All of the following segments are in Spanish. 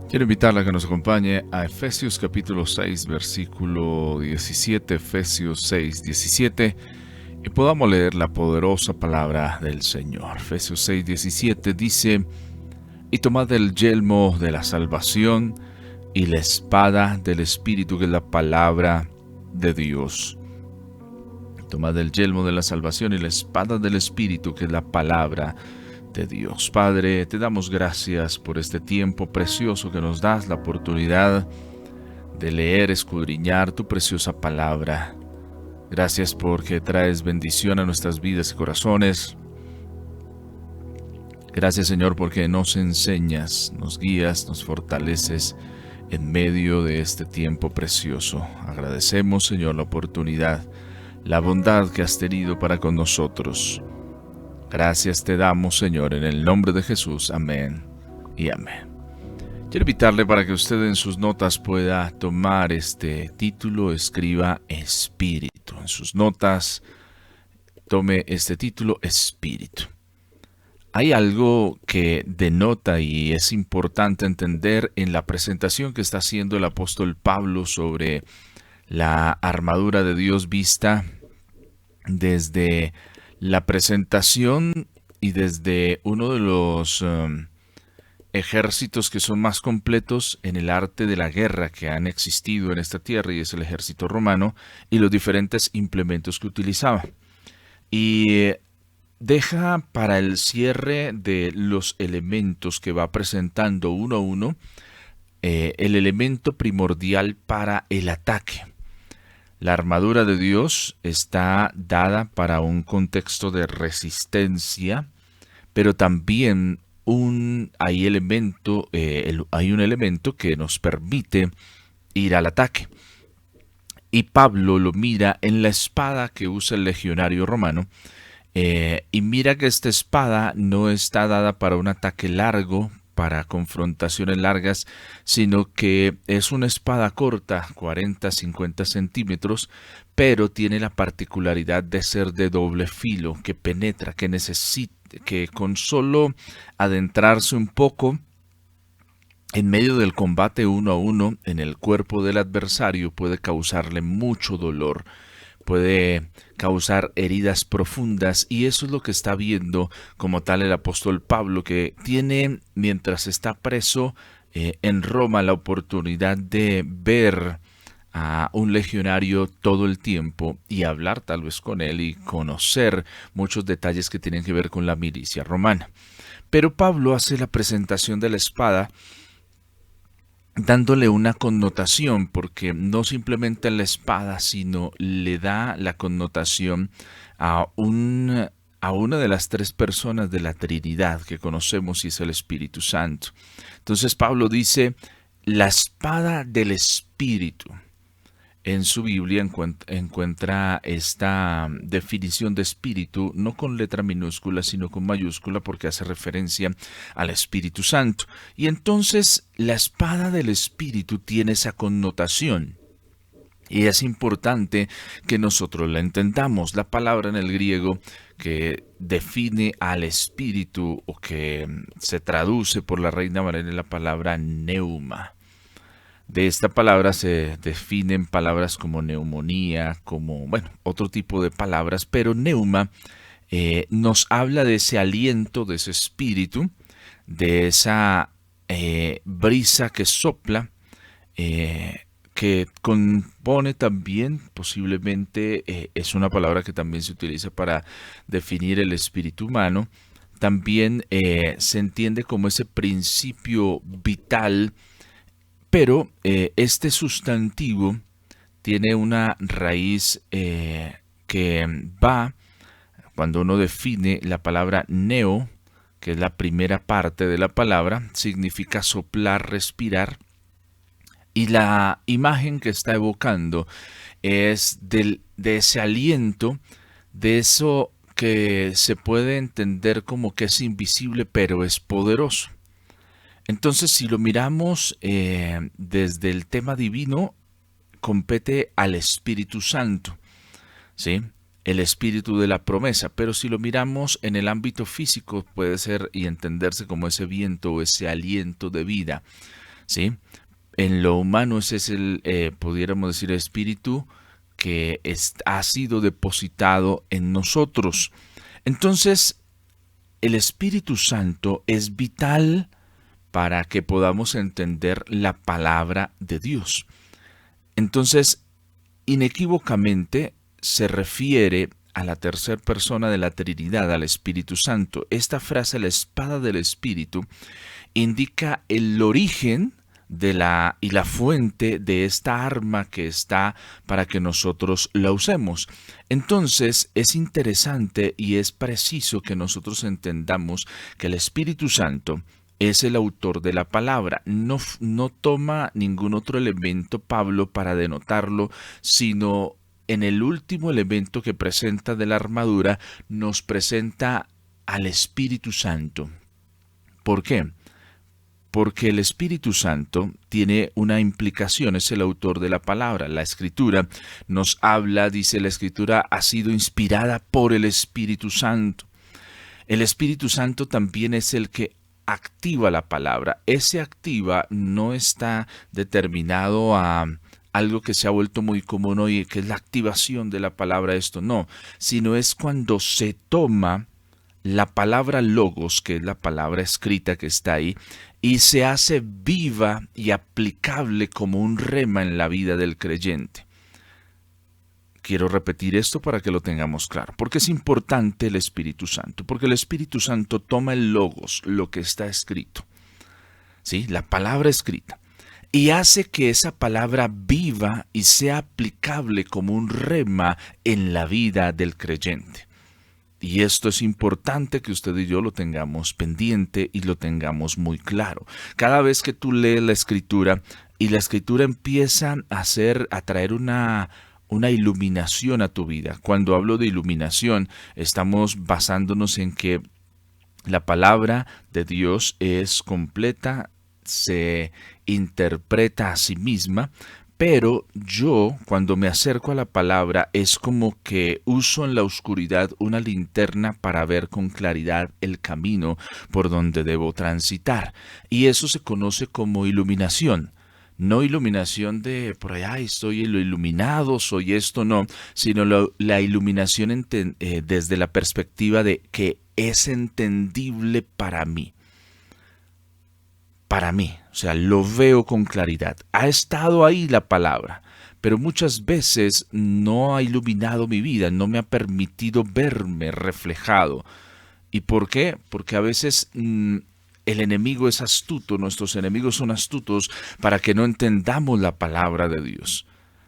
Quiero invitarla a que nos acompañe a Efesios capítulo 6, versículo 17, Efesios 6, 17, y podamos leer la poderosa palabra del Señor. Efesios 6, 17 dice: Y tomad el yelmo de la salvación y la espada del Espíritu, que es la palabra de Dios. Tomad el yelmo de la salvación y la espada del Espíritu, que es la palabra de Dios. Padre, te damos gracias por este tiempo precioso que nos das, la oportunidad de leer, escudriñar tu preciosa palabra. Gracias porque traes bendición a nuestras vidas y corazones. Gracias, Señor, porque nos enseñas, nos guías, nos fortaleces en medio de este tiempo precioso. Agradecemos, Señor, la oportunidad, la bondad que has tenido para con nosotros. Gracias te damos, Señor, en el nombre de Jesús. Amén y amén. Quiero invitarle para que usted en sus notas pueda tomar este título, escriba Espíritu. En sus notas, tome este título, Espíritu. Hay algo que denota y es importante entender en la presentación que está haciendo el apóstol Pablo sobre la armadura de Dios vista desde la presentación y desde uno de los ejércitos que son más completos en el arte de la guerra que han existido en esta tierra, y es el ejército romano, y los diferentes implementos que utilizaba. Y deja para el cierre de los elementos que va presentando uno a uno el elemento primordial para el ataque. La armadura de Dios está dada para un contexto de resistencia, pero también hay un elemento que nos permite ir al ataque. Y Pablo lo mira en la espada que usa el legionario romano, y mira que esta espada no está dada para un ataque largo, para confrontaciones largas, sino que es una espada corta, 40-50 centímetros, pero tiene la particularidad de ser de doble filo, que penetra, que con solo adentrarse un poco en medio del combate uno a uno en el cuerpo del adversario puede causarle mucho dolor, puede causar heridas profundas, y eso es lo que está viendo como tal el apóstol Pablo, que tiene, mientras está preso en Roma, la oportunidad de ver a un legionario todo el tiempo y hablar tal vez con él y conocer muchos detalles que tienen que ver con la milicia romana. Pero Pablo hace la presentación de la espada dándole una connotación, porque no simplemente la espada, sino le da la connotación a una de las tres personas de la Trinidad que conocemos, y es el Espíritu Santo. Entonces Pablo dice, la espada del Espíritu. En su Biblia encuentra esta definición de espíritu no con letra minúscula, sino con mayúscula, porque hace referencia al Espíritu Santo. Y entonces la espada del Espíritu tiene esa connotación. Y es importante que nosotros la entendamos. La palabra en el griego que define al Espíritu, o que se traduce por la Reina Valera, es la palabra neuma. De esta palabra se definen palabras como neumonía, como, bueno, otro tipo de palabras, pero neuma nos habla de ese aliento, de ese espíritu, de esa brisa que sopla, que compone también, posiblemente, es una palabra que también se utiliza para definir el espíritu humano. También se entiende como ese principio vital, pero este sustantivo tiene una raíz que va, cuando uno define la palabra neo, que es la primera parte de la palabra, significa soplar, respirar, y la imagen que está evocando es de ese aliento, de eso que se puede entender como que es invisible, pero es poderoso. Entonces, si lo miramos desde el tema divino, compete al Espíritu Santo, ¿sí? El espíritu de la promesa. Pero si lo miramos en el ámbito físico, puede ser y entenderse como ese viento o ese aliento de vida, ¿sí? En lo humano ese es el, pudiéramos decir, espíritu que ha sido depositado en nosotros. Entonces, el Espíritu Santo es vital para que podamos entender la palabra de Dios. Entonces, inequívocamente se refiere a la tercera persona de la Trinidad, al Espíritu Santo. Esta frase, la espada del Espíritu, indica el origen y la fuente de esta arma que está para que nosotros la usemos. Entonces es interesante y es preciso que nosotros entendamos que el Espíritu Santo es el autor de la palabra. No toma ningún otro elemento Pablo para denotarlo, sino en el último elemento que presenta de la armadura nos presenta al Espíritu Santo. ¿Por qué? Porque el Espíritu Santo tiene una implicación, es el autor de la palabra. La Escritura nos habla, dice la Escritura, ha sido inspirada por el Espíritu Santo. El Espíritu Santo también es el que activa la palabra. Ese activa no está determinado a algo que se ha vuelto muy común hoy, que es la activación de la palabra, esto no, sino es cuando se toma la palabra logos, que es la palabra escrita que está ahí, y se hace viva y aplicable como un rema en la vida del creyente. Quiero repetir esto para que lo tengamos claro, porque es importante el Espíritu Santo, porque el Espíritu Santo toma el logos, lo que está escrito, ¿sí? La palabra escrita, y hace que esa palabra viva y sea aplicable como un rema en la vida del creyente. Y esto es importante que usted y yo lo tengamos pendiente y lo tengamos muy claro. Cada vez que tú lees la Escritura y la Escritura empieza a traer una iluminación a tu vida. Cuando hablo de iluminación, estamos basándonos en que la palabra de Dios es completa, se interpreta a sí misma, pero yo, cuando me acerco a la palabra, es como que uso en la oscuridad una linterna para ver con claridad el camino por donde debo transitar. Y eso se conoce como iluminación. No iluminación de por allá estoy lo iluminado, soy esto, no, sino la iluminación desde la perspectiva de que es entendible para mí. Para mí, o sea, lo veo con claridad. Ha estado ahí la palabra, pero muchas veces no ha iluminado mi vida, no me ha permitido verme reflejado. ¿Y por qué? Porque a veces el enemigo es astuto, nuestros enemigos son astutos para que no entendamos la palabra de Dios,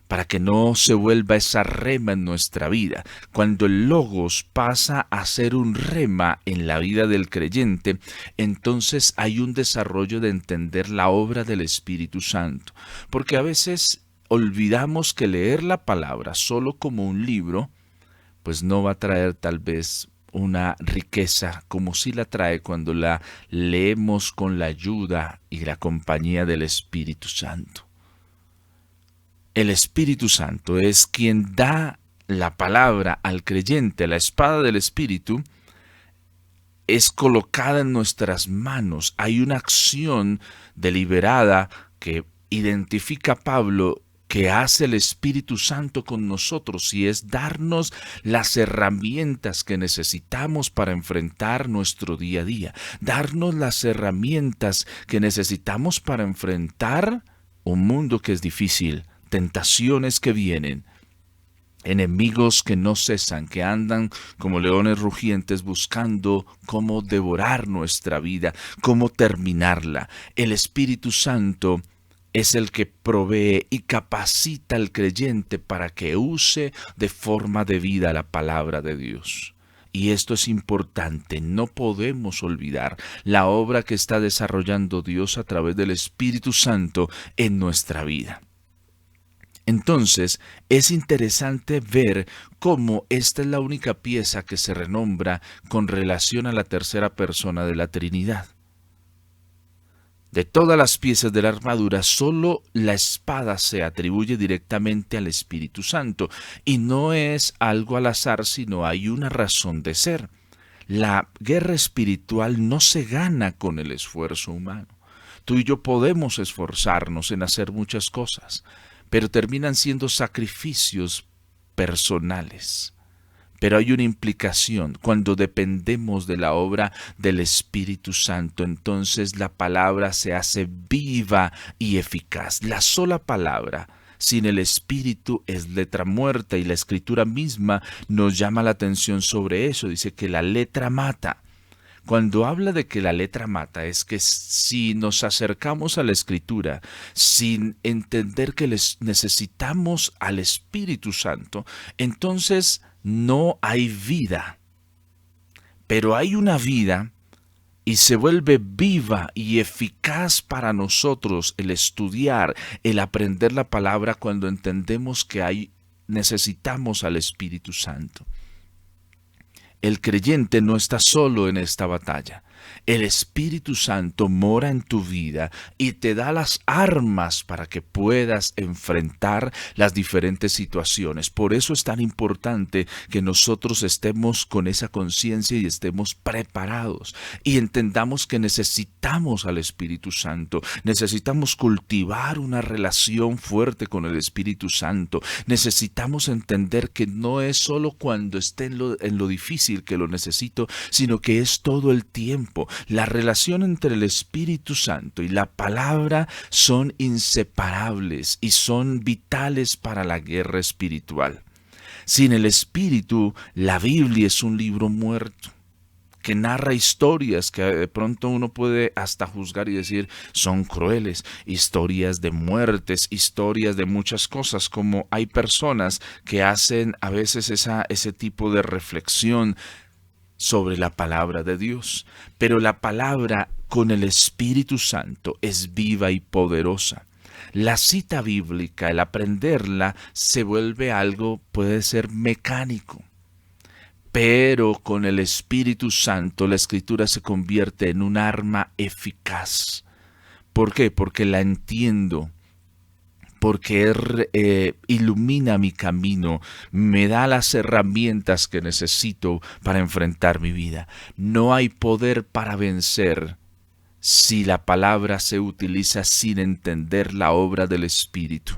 para que no se vuelva esa rema en nuestra vida. Cuando el logos pasa a ser un rema en la vida del creyente, entonces hay un desarrollo de entender la obra del Espíritu Santo. Porque a veces olvidamos que leer la palabra solo como un libro, pues no va a traer tal vez una riqueza como si la trae cuando la leemos con la ayuda y la compañía del Espíritu Santo. El Espíritu Santo es quien da la palabra al creyente. La espada del Espíritu es colocada en nuestras manos. Hay una acción deliberada que identifica Pablo que hace el Espíritu Santo con nosotros, y es darnos las herramientas que necesitamos para enfrentar nuestro día a día, darnos las herramientas que necesitamos para enfrentar un mundo que es difícil, tentaciones que vienen, enemigos que no cesan, que andan como leones rugientes buscando cómo devorar nuestra vida, cómo terminarla. El Espíritu Santo es el que provee y capacita al creyente para que use de forma debida la palabra de Dios. Y esto es importante, no podemos olvidar la obra que está desarrollando Dios a través del Espíritu Santo en nuestra vida. Entonces, es interesante ver cómo esta es la única pieza que se renombra con relación a la tercera persona de la Trinidad. De todas las piezas de la armadura, solo la espada se atribuye directamente al Espíritu Santo, y no es algo al azar, sino hay una razón de ser. La guerra espiritual no se gana con el esfuerzo humano. Tú y yo podemos esforzarnos en hacer muchas cosas, pero terminan siendo sacrificios personales. Pero hay una implicación. Cuando dependemos de la obra del Espíritu Santo, entonces la palabra se hace viva y eficaz. La sola palabra sin el Espíritu es letra muerta, y la Escritura misma nos llama la atención sobre eso. Dice que la letra mata. Cuando habla de que la letra mata, es que si nos acercamos a la Escritura sin entender que necesitamos al Espíritu Santo, entonces no hay vida. Pero hay una vida, y se vuelve viva y eficaz para nosotros el estudiar, el aprender la palabra, cuando entendemos que necesitamos al Espíritu Santo. El creyente no está solo en esta batalla. El Espíritu Santo mora en tu vida y te da las armas para que puedas enfrentar las diferentes situaciones. Por eso es tan importante que nosotros estemos con esa conciencia y estemos preparados y entendamos que necesitamos al Espíritu Santo. Necesitamos cultivar una relación fuerte con el Espíritu Santo. Necesitamos entender que no es solo cuando esté en lo difícil que lo necesito, sino que es todo el tiempo. La relación entre el Espíritu Santo y la palabra son inseparables y son vitales para la guerra espiritual. Sin el Espíritu, la Biblia es un libro muerto que narra historias que de pronto uno puede hasta juzgar y decir son crueles, historias de muertes, historias de muchas cosas, como hay personas que hacen a veces ese tipo de reflexión sobre la palabra de Dios. Pero la palabra con el Espíritu Santo es viva y poderosa. La cita bíblica, el aprenderla, se vuelve algo, puede ser mecánico. Pero con el Espíritu Santo la Escritura se convierte en un arma eficaz. ¿Por qué? Porque la entiendo. Porque ilumina mi camino, me da las herramientas que necesito para enfrentar mi vida. No hay poder para vencer si la palabra se utiliza sin entender la obra del Espíritu.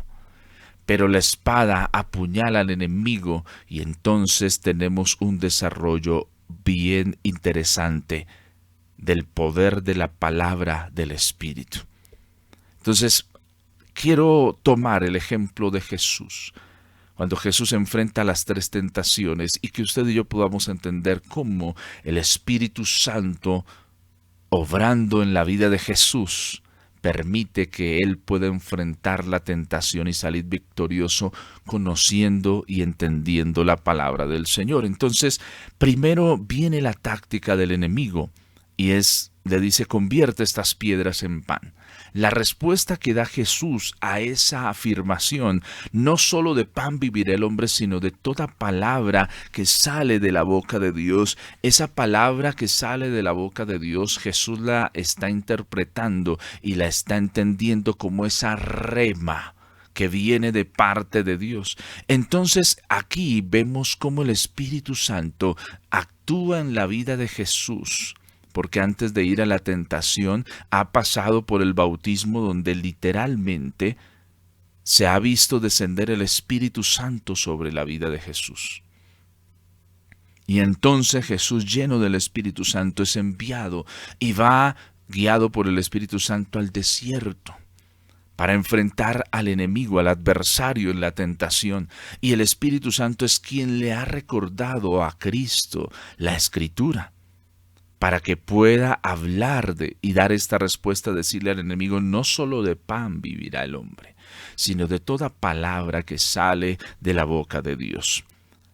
Pero la espada apuñala al enemigo y entonces tenemos un desarrollo bien interesante del poder de la palabra del Espíritu. Entonces, quiero tomar el ejemplo de Jesús, cuando Jesús enfrenta las tres tentaciones, y que usted y yo podamos entender cómo el Espíritu Santo, obrando en la vida de Jesús, permite que Él pueda enfrentar la tentación y salir victorioso conociendo y entendiendo la palabra del Señor. Entonces, primero viene la táctica del enemigo y le dice, convierte estas piedras en pan. La respuesta que da Jesús a esa afirmación, no solo de pan vivirá el hombre, sino de toda palabra que sale de la boca de Dios. Esa palabra que sale de la boca de Dios, Jesús la está interpretando y la está entendiendo como esa rema que viene de parte de Dios. Entonces aquí vemos cómo el Espíritu Santo actúa en la vida de Jesús, porque antes de ir a la tentación ha pasado por el bautismo, donde literalmente se ha visto descender el Espíritu Santo sobre la vida de Jesús. Y entonces Jesús, lleno del Espíritu Santo, es enviado y va guiado por el Espíritu Santo al desierto para enfrentar al enemigo, al adversario en la tentación. Y el Espíritu Santo es quien le ha recordado a Cristo la Escritura, para que pueda hablar y dar esta respuesta, decirle al enemigo, no solo de pan vivirá el hombre, sino de toda palabra que sale de la boca de Dios.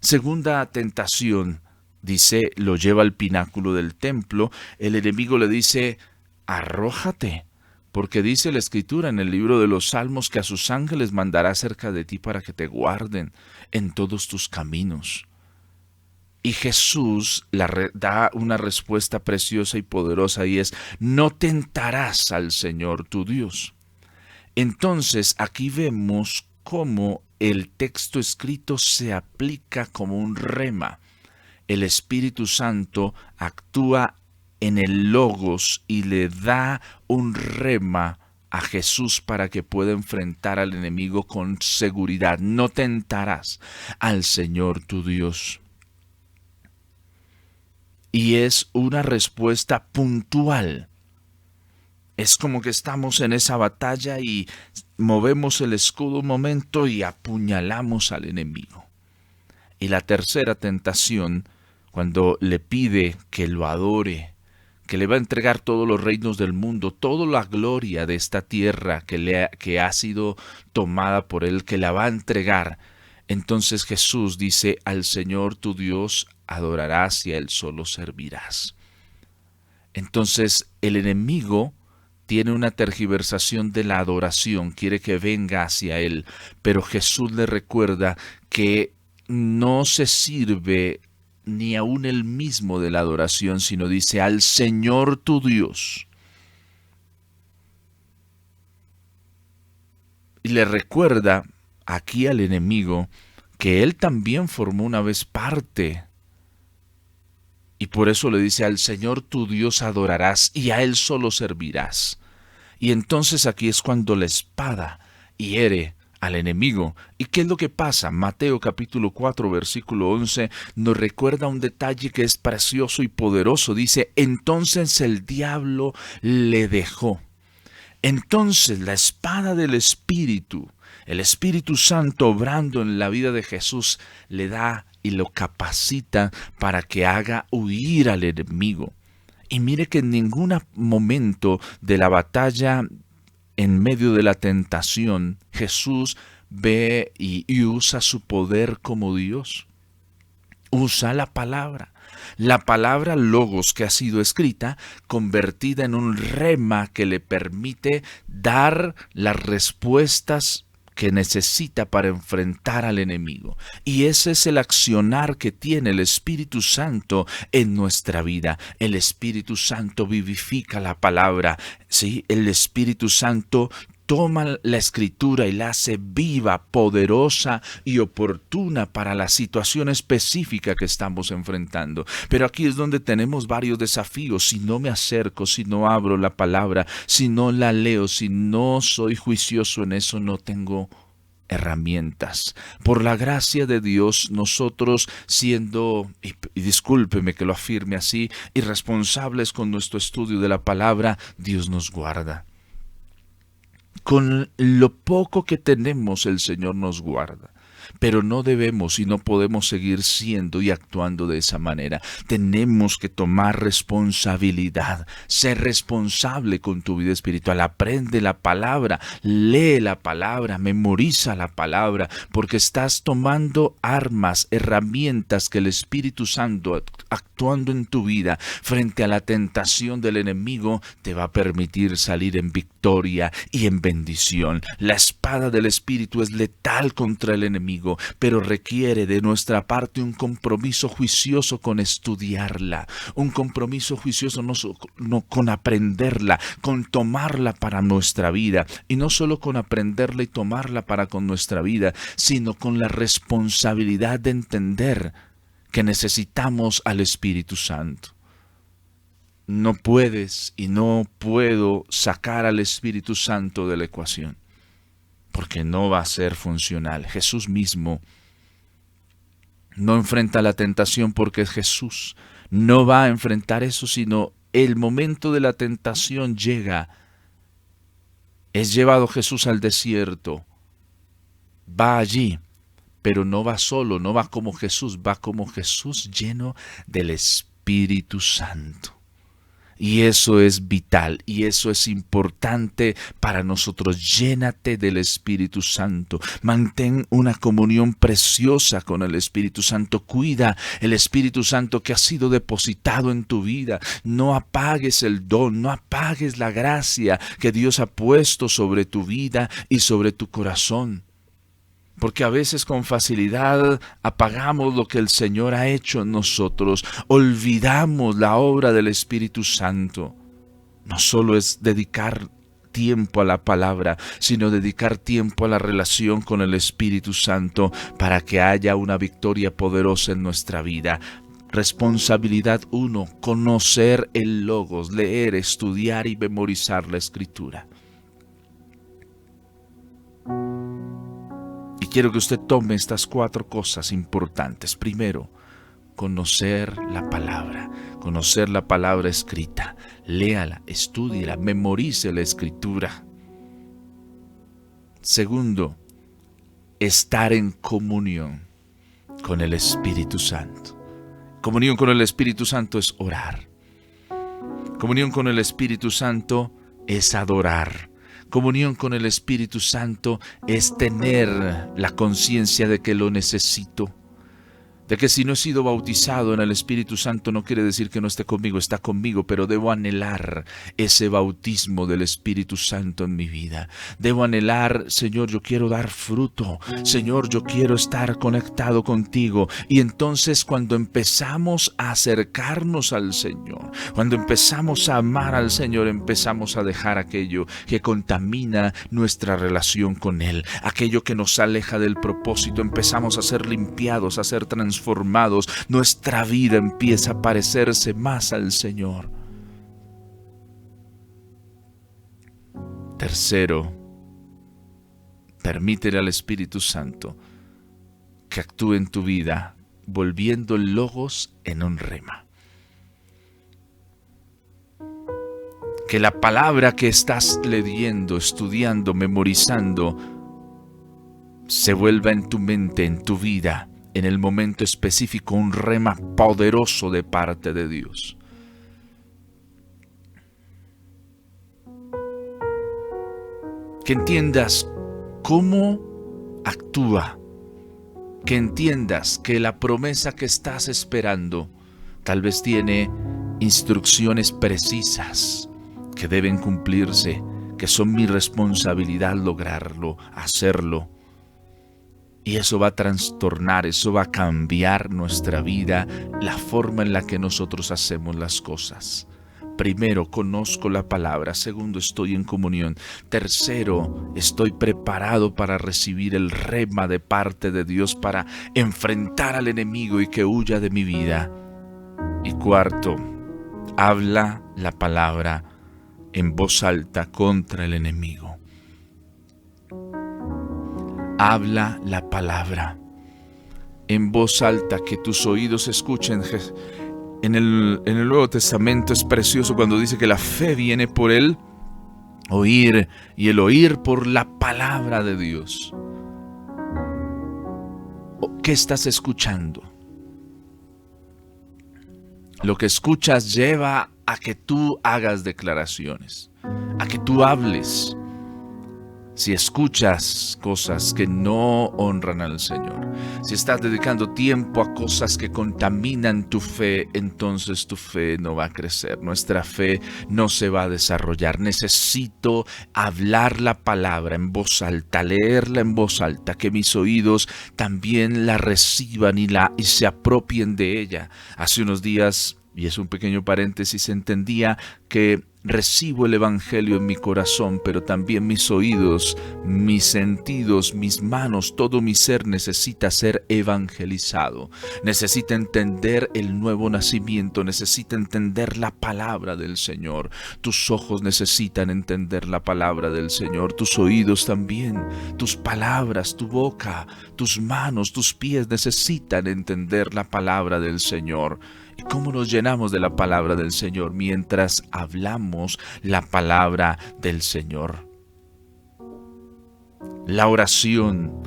Segunda tentación, dice, lo lleva al pináculo del templo. El enemigo le dice, arrójate, porque dice la Escritura en el libro de los Salmos que a sus ángeles mandará cerca de ti para que te guarden en todos tus caminos. Y Jesús da una respuesta preciosa y poderosa, y es, no tentarás al Señor tu Dios. Entonces aquí vemos cómo el texto escrito se aplica como un rema. El Espíritu Santo actúa en el Logos y le da un rema a Jesús para que pueda enfrentar al enemigo con seguridad. No tentarás al Señor tu Dios. Y es una respuesta puntual. Es como que estamos en esa batalla y movemos el escudo un momento y apuñalamos al enemigo. Y la tercera tentación, cuando le pide que lo adore, que le va a entregar todos los reinos del mundo, toda la gloria de esta tierra que ha sido tomada por él, que la va a entregar. Entonces Jesús dice, al Señor tu Dios adorarás y a Él solo servirás. Entonces el enemigo tiene una tergiversación de la adoración, quiere que venga hacia Él, pero Jesús le recuerda que no se sirve ni aún él mismo de la adoración, sino dice al Señor tu Dios. Y le recuerda aquí al enemigo que él también formó una vez parte. Y por eso le dice al Señor tu Dios adorarás y a Él solo servirás. Y entonces aquí es cuando la espada hiere al enemigo. ¿Y qué es lo que pasa? Mateo capítulo 4 versículo 11 nos recuerda un detalle que es precioso y poderoso. Dice, entonces el diablo le dejó. Entonces la espada del Espíritu, el Espíritu Santo obrando en la vida de Jesús, le da y lo capacita para que haga huir al enemigo. Y mire que en ningún momento de la batalla, en medio de la tentación, Jesús ve y usa su poder como Dios. Usa la palabra logos que ha sido escrita, convertida en un rema que le permite dar las respuestas que necesita para enfrentar al enemigo. Y ese es el accionar que tiene el Espíritu Santo en nuestra vida. El Espíritu Santo vivifica la palabra, ¿sí? El Espíritu Santo toma la Escritura y la hace viva, poderosa y oportuna para la situación específica que estamos enfrentando. Pero aquí es donde tenemos varios desafíos. Si no me acerco, si no abro la palabra, si no la leo, si no soy juicioso en eso, no tengo herramientas. Por la gracia de Dios, nosotros siendo, y discúlpeme que lo afirme así, irresponsables con nuestro estudio de la palabra, Dios nos guarda. Con lo poco que tenemos el Señor nos guarda. Pero no debemos y no podemos seguir siendo y actuando de esa manera. Tenemos que tomar responsabilidad, ser responsable con tu vida espiritual. Aprende la palabra, lee la palabra, memoriza la palabra, porque estás tomando armas, herramientas que el Espíritu Santo actuando en tu vida frente a la tentación del enemigo te va a permitir salir en victoria y en bendición. La espada del Espíritu es letal contra el enemigo, pero requiere de nuestra parte un compromiso juicioso con estudiarla, un compromiso juicioso no con aprenderla, con tomarla para nuestra vida, y no solo con aprenderla y tomarla para con nuestra vida, sino con la responsabilidad de entender que necesitamos al Espíritu Santo. No puedes y no puedo sacar al Espíritu Santo de la ecuación, porque no va a ser funcional. Jesús mismo no enfrenta la tentación porque es Jesús. No va a enfrentar eso, sino el momento de la tentación llega. Es llevado Jesús al desierto. Va allí, pero no va solo, no va como Jesús, va como Jesús lleno del Espíritu Santo. Y eso es vital y eso es importante para nosotros. Llénate del Espíritu Santo. Mantén una comunión preciosa con el Espíritu Santo. Cuida el Espíritu Santo que ha sido depositado en tu vida. No apagues el don, no apagues la gracia que Dios ha puesto sobre tu vida y sobre tu corazón. Porque a veces con facilidad apagamos lo que el Señor ha hecho en nosotros. Olvidamos la obra del Espíritu Santo. No solo es dedicar tiempo a la palabra, sino dedicar tiempo a la relación con el Espíritu Santo para que haya una victoria poderosa en nuestra vida. Responsabilidad 1, conocer el Logos, leer, estudiar y memorizar la Escritura. Y quiero que usted tome estas 4 cosas importantes. Primero, conocer la palabra escrita. Léala, estúdiela, memorice la Escritura. Segundo, estar en comunión con el Espíritu Santo. Comunión con el Espíritu Santo es orar. Comunión con el Espíritu Santo es adorar. Comunión con el Espíritu Santo es tener la conciencia de que lo necesito. De que si no he sido bautizado en el Espíritu Santo no quiere decir que no esté conmigo, está conmigo, pero debo anhelar ese bautismo del Espíritu Santo en mi vida. Debo anhelar, Señor, yo quiero dar fruto. Señor, yo quiero estar conectado contigo. Y entonces cuando empezamos a acercarnos al Señor, cuando empezamos a amar al Señor, empezamos a dejar aquello que contamina nuestra relación con Él, aquello que nos aleja del propósito. Empezamos a ser limpiados, a ser transformados. Nuestra vida empieza a parecerse más al Señor. Tercero, permítele al Espíritu Santo que actúe en tu vida, volviendo el Logos en un rema. Que la palabra que estás leyendo, estudiando, memorizando, se vuelva en tu mente, en tu vida, en el momento específico, un rema poderoso de parte de Dios. Que entiendas cómo actúa, que entiendas que la promesa que estás esperando tal vez tiene instrucciones precisas que deben cumplirse, que son mi responsabilidad lograrlo, hacerlo. Y eso va a trastornar, eso va a cambiar nuestra vida, la forma en la que nosotros hacemos las cosas. Primero, conozco la palabra. Segundo, estoy en comunión. Tercero, estoy preparado para recibir el rema de parte de Dios para enfrentar al enemigo y que huya de mi vida. Y cuarto, habla la palabra en voz alta contra el enemigo. Habla la palabra en voz alta, que tus oídos escuchen. En el Nuevo Testamento es precioso cuando dice que la fe viene por el oír y el oír por la palabra de Dios. ¿Qué estás escuchando? Lo que escuchas lleva a que tú hagas declaraciones, a que tú hables. Si escuchas cosas que no honran al Señor, si estás dedicando tiempo a cosas que contaminan tu fe, entonces tu fe no va a crecer, nuestra fe no se va a desarrollar. Necesito hablar la palabra en voz alta, leerla en voz alta, que mis oídos también la reciban y se apropien de ella. Hace unos días, y es un pequeño paréntesis, entendía que recibo el Evangelio en mi corazón, pero también mis oídos, mis sentidos, mis manos, todo mi ser necesita ser evangelizado. Necesita entender el nuevo nacimiento, necesita entender la palabra del Señor. Tus ojos necesitan entender la palabra del Señor, tus oídos también, tus palabras, tu boca, tus manos, tus pies necesitan entender la palabra del Señor. ¿Y cómo nos llenamos de la palabra del Señor? Mientras hablamos la palabra del Señor. La oración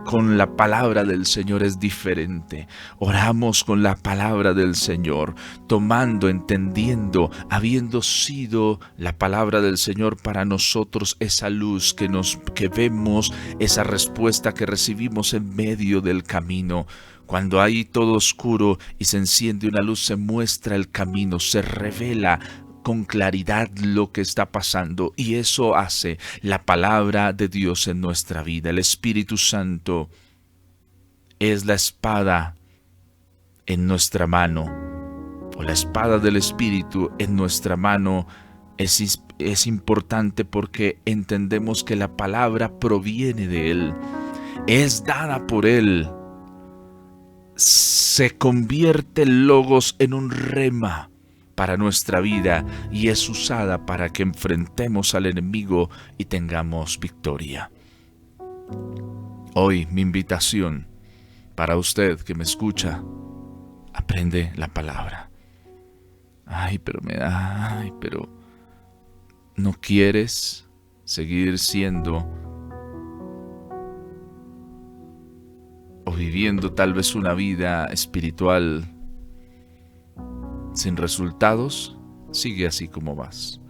con la palabra del Señor es diferente. Oramos con la palabra del Señor, tomando, entendiendo, habiendo sido la palabra del Señor para nosotros esa luz que vemos, esa respuesta que recibimos en medio del camino. Cuando hay todo oscuro y se enciende una luz, se muestra el camino, se revela con claridad lo que está pasando, y eso hace la palabra de Dios en nuestra vida. El Espíritu Santo es la espada en nuestra mano, o la espada del Espíritu en nuestra mano. Es importante porque entendemos que la palabra proviene de Él, es dada por Él. se convierte el logos en un rema para nuestra vida y es usada para que enfrentemos al enemigo y tengamos victoria. Hoy mi invitación para usted que me escucha: aprende la palabra. Pero ¿no quieres seguir siendo o viviendo tal vez una vida espiritual sin resultados? Sigue así como vas.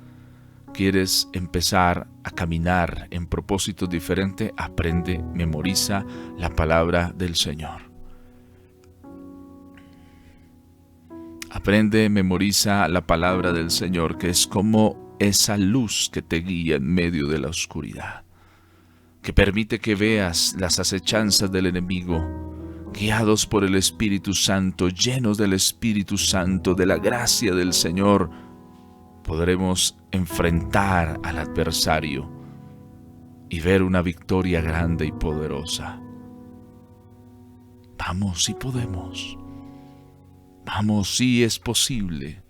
¿Quieres empezar a caminar en propósito diferente? Aprende, memoriza la palabra del Señor. Aprende, memoriza la palabra del Señor, que es como esa luz que te guía en medio de la oscuridad, que permite que veas las acechanzas del enemigo, guiados por el Espíritu Santo, llenos del Espíritu Santo, de la gracia del Señor. Podremos enfrentar al adversario y ver una victoria grande y poderosa. Vamos, si podemos. Vamos, si es posible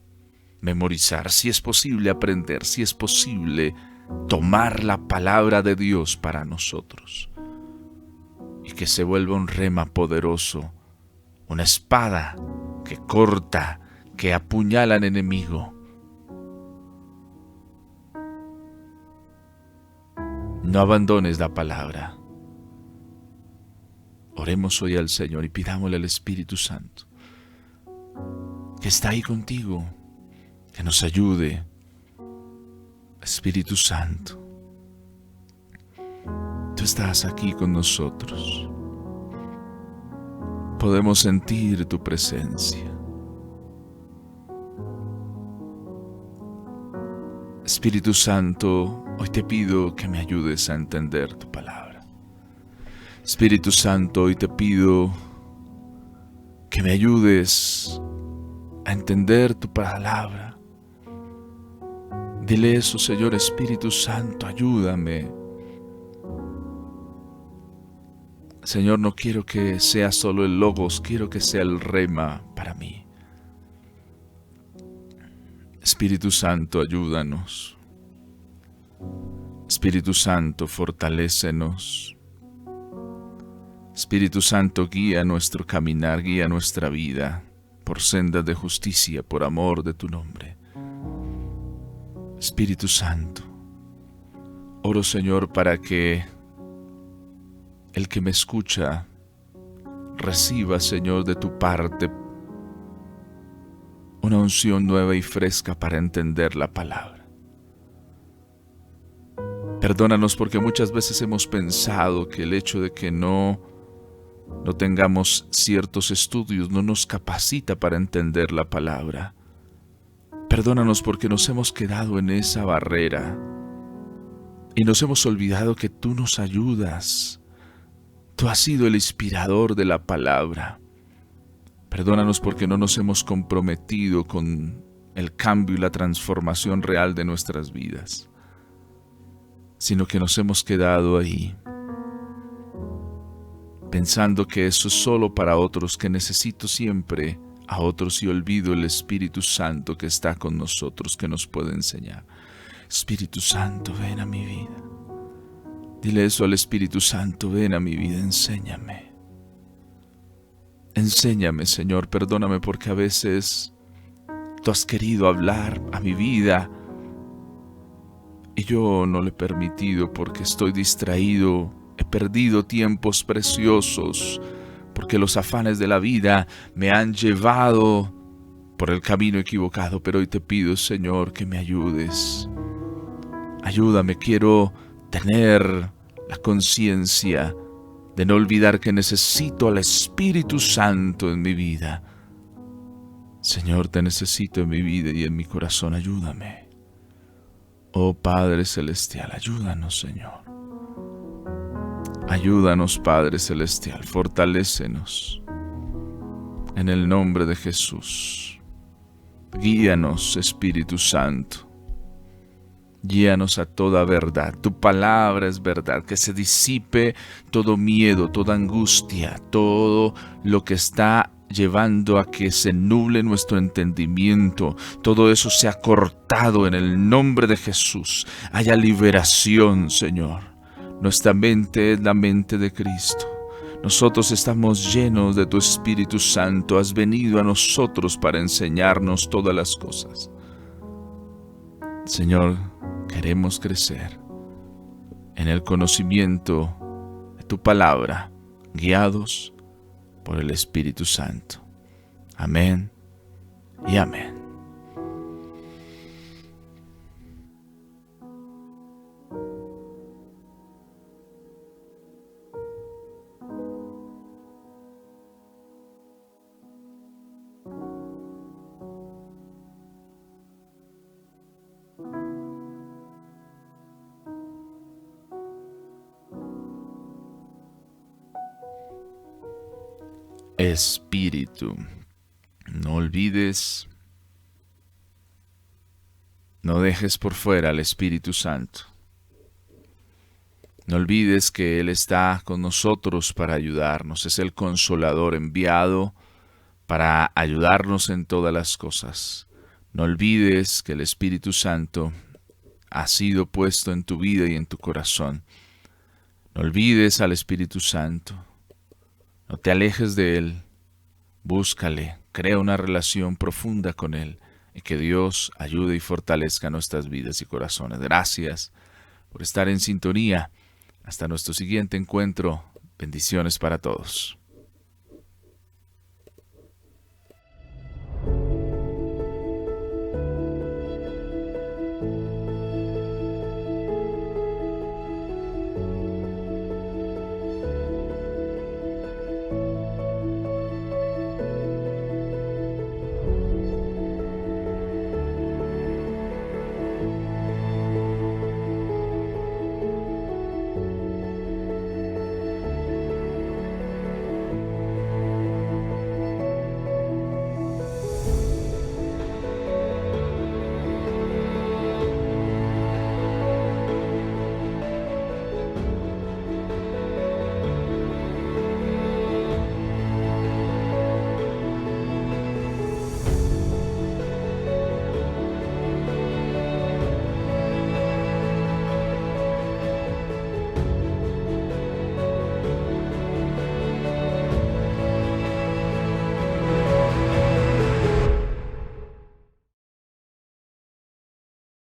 memorizar, si es posible aprender, si es posible tomar la palabra de Dios para nosotros y que se vuelva un rema poderoso, una espada que corta, que apuñala al enemigo. No abandones la palabra. Oremos hoy al Señor y pidámosle al Espíritu Santo, que está ahí contigo, que nos ayude. Espíritu Santo, tú estás aquí con nosotros. Podemos sentir tu presencia. Espíritu Santo, hoy te pido que me ayudes a entender tu palabra. Espíritu Santo, hoy te pido que me ayudes a entender tu palabra. Dile eso, Señor. Espíritu Santo, ayúdame. Señor, no quiero que sea solo el logos, quiero que sea el rema para mí. Espíritu Santo, ayúdanos. Espíritu Santo, fortalécenos. Espíritu Santo, guía nuestro caminar, guía nuestra vida por sendas de justicia, por amor de tu nombre. Espíritu Santo, oro, Señor, para que el que me escucha reciba, Señor, de tu parte una unción nueva y fresca para entender la palabra. Perdónanos porque muchas veces hemos pensado que el hecho de que no tengamos ciertos estudios no nos capacita para entender la palabra. Perdónanos porque nos hemos quedado en esa barrera y nos hemos olvidado que tú nos ayudas. Tú has sido el inspirador de la palabra. Perdónanos porque no nos hemos comprometido con el cambio y la transformación real de nuestras vidas, sino que nos hemos quedado ahí, pensando que eso es solo para otros, que necesito siempre a otros y olvido el Espíritu Santo que está con nosotros, que nos puede enseñar. Espíritu Santo, ven a mi vida. Dile eso al Espíritu Santo: ven a mi vida, enséñame. Enséñame, Señor, perdóname porque a veces tú has querido hablar a mi vida y yo no le he permitido porque estoy distraído, he perdido tiempos preciosos, porque los afanes de la vida me han llevado por el camino equivocado. Pero hoy te pido, Señor, que me ayudes. Ayúdame, quiero tener la conciencia de no olvidar que necesito al Espíritu Santo en mi vida. Señor, te necesito en mi vida y en mi corazón. Ayúdame. Oh Padre Celestial, ayúdanos, Señor. Ayúdanos, Padre Celestial, fortalécenos. En el nombre de Jesús. Guíanos, Espíritu Santo. Guíanos a toda verdad. Tu palabra es verdad. Que se disipe todo miedo, toda angustia, todo lo que está llevando a que se nuble nuestro entendimiento. Todo eso sea cortado en el nombre de Jesús. Haya liberación, Señor. Nuestra mente es la mente de Cristo. Nosotros estamos llenos de tu Espíritu Santo. Has venido a nosotros para enseñarnos todas las cosas. Señor, queremos crecer en el conocimiento de tu palabra, guiados por el Espíritu Santo. Amén y amén. Espíritu, no olvides, no dejes por fuera al Espíritu Santo. No olvides que Él está con nosotros para ayudarnos. Es el Consolador enviado para ayudarnos en todas las cosas. No olvides que el Espíritu Santo ha sido puesto en tu vida y en tu corazón. No olvides al Espíritu Santo. No te alejes de Él. Búscale, crea una relación profunda con Él y que Dios ayude y fortalezca nuestras vidas y corazones. Gracias por estar en sintonía. Hasta nuestro siguiente encuentro. Bendiciones para todos.